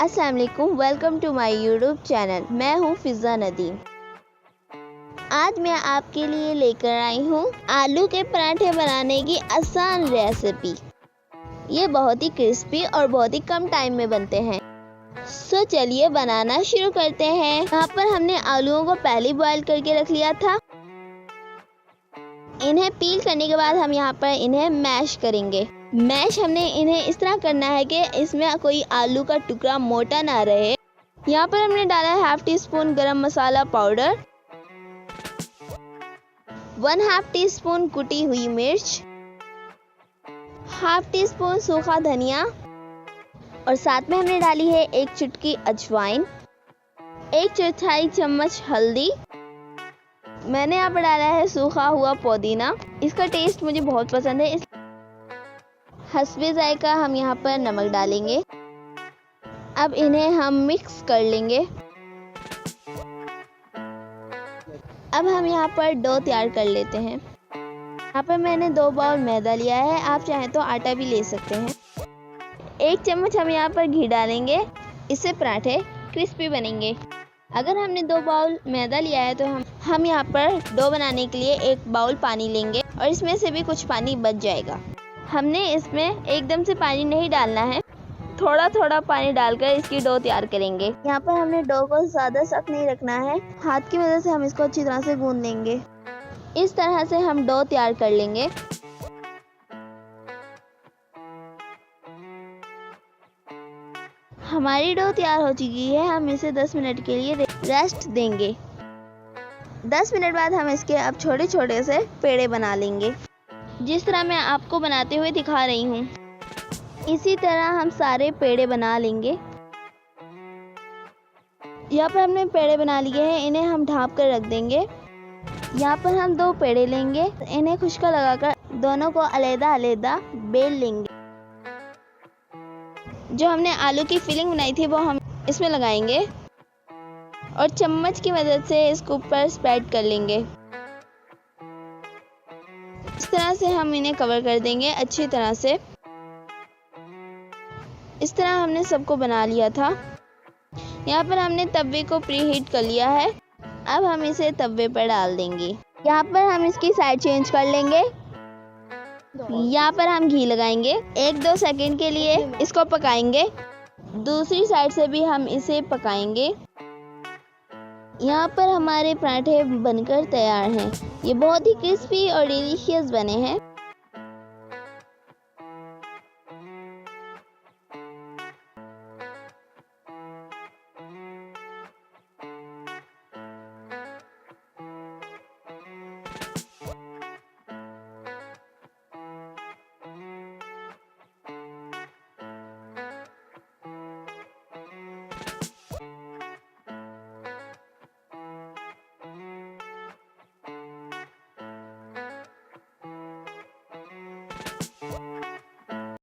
अस्सलाम वालेकुम, welcome to my YouTube channel. मैं हूँ फिज़ा नदीम। आज मैं आपके लिए लेकर आई हूँ आलू के पराठे बनाने की आसान रेसिपी। ये बहुत ही क्रिस्पी और बहुत ही कम टाइम में बनते हैं। सो चलिए बनाना शुरू करते हैं। यहाँ पर हमने आलूओं को पहले बॉईल करके रख लिया था। इन्हें पील करने के बाद हम यहाँ पर इन्हें मैश करेंगे। मैश हमने इन्हें इस तरह करना है कि इसमें कोई आलू का टुकड़ा मोटा ना रहे। यहाँ पर हमने डाला है हाफ टी स्पून गरम मसाला पाउडर, 1/2 टी स्पून कुटी हुई मिर्च, हाफ टी स्पून सूखा धनिया और साथ में हमने डाली है 1 चुटकी अजवाइन, 1/4 चम्मच हल्दी। मैंने यहाँ पर डाला है सूखा हुआ पुदीना। इसका टेस्ट मुझे बहुत पसंद है। इस हस्बे जायका हम यहाँ पर नमक डालेंगे। अब इन्हें हम मिक्स कर लेंगे। अब हम यहाँ पर डो तैयार कर लेते हैं। यहाँ पर मैंने 2 बाउल मैदा लिया है, आप चाहें तो आटा भी ले सकते हैं। 1 चम्मच हम यहाँ पर घी डालेंगे, इससे पराठे क्रिस्पी बनेंगे। अगर हमने 2 बाउल मैदा लिया है तो हम यहाँ पर डो बनाने के लिए 1 बाउल पानी लेंगे और इसमें से भी कुछ पानी बच जाएगा। हमने इसमें एकदम से पानी नहीं डालना है, थोड़ा थोड़ा पानी डालकर इसकी डो तैयार करेंगे। यहाँ पर हमने डो को ज़्यादा सख्त नहीं रखना है, हाथ की मदद से हम इसको अच्छी तरह से गूंद लेंगे। इस तरह से हम डो तैयार कर लेंगे। हमारी डो तैयार हो चुकी है, हम इसे 10 मिनट के लिए रेस्ट देंगे। 10 मिनट बाद हम इसके अब छोटे छोटे से पेड़े बना लेंगे, जिस तरह मैं आपको बनाते हुए दिखा रही हूँ। इसी तरह हम सारे पेड़े बना लेंगे। यहाँ पर हमने पेड़े बना लिए हैं, इन्हें हम ढाँप कर रख देंगे। यहाँ पर हम 2 पेड़े लेंगे, इन्हें खुश्का लगाकर दोनों को अलग-अलग बेल लेंगे। जो हमने आलू की फिलिंग बनाई थी वो हम इसमें लगाएंगे और चम्मच की मदद से इसको ऊपर स्प्रेड कर लेंगे। इस तरह से हम इन्हें कवर कर देंगे अच्छी तरह से। इस तरह हमने सबको बना लिया था। यहाँ पर हमने तवे को प्रीहीट कर लिया है। अब हम इसे तवे पर डाल देंगे। यहाँ पर हम इसकी साइड चेंज कर लेंगे। यहाँ पर हम घी लगाएंगे, 1-2 सेकंड के लिए इसको पकाएंगे। दूसरी साइड से भी हम इसे पकाएंगे। यहाँ पर हमारे पराठे बनकर तैयार हैं। ये बहुत ही क्रिस्पी और डिलीशियस बने हैं।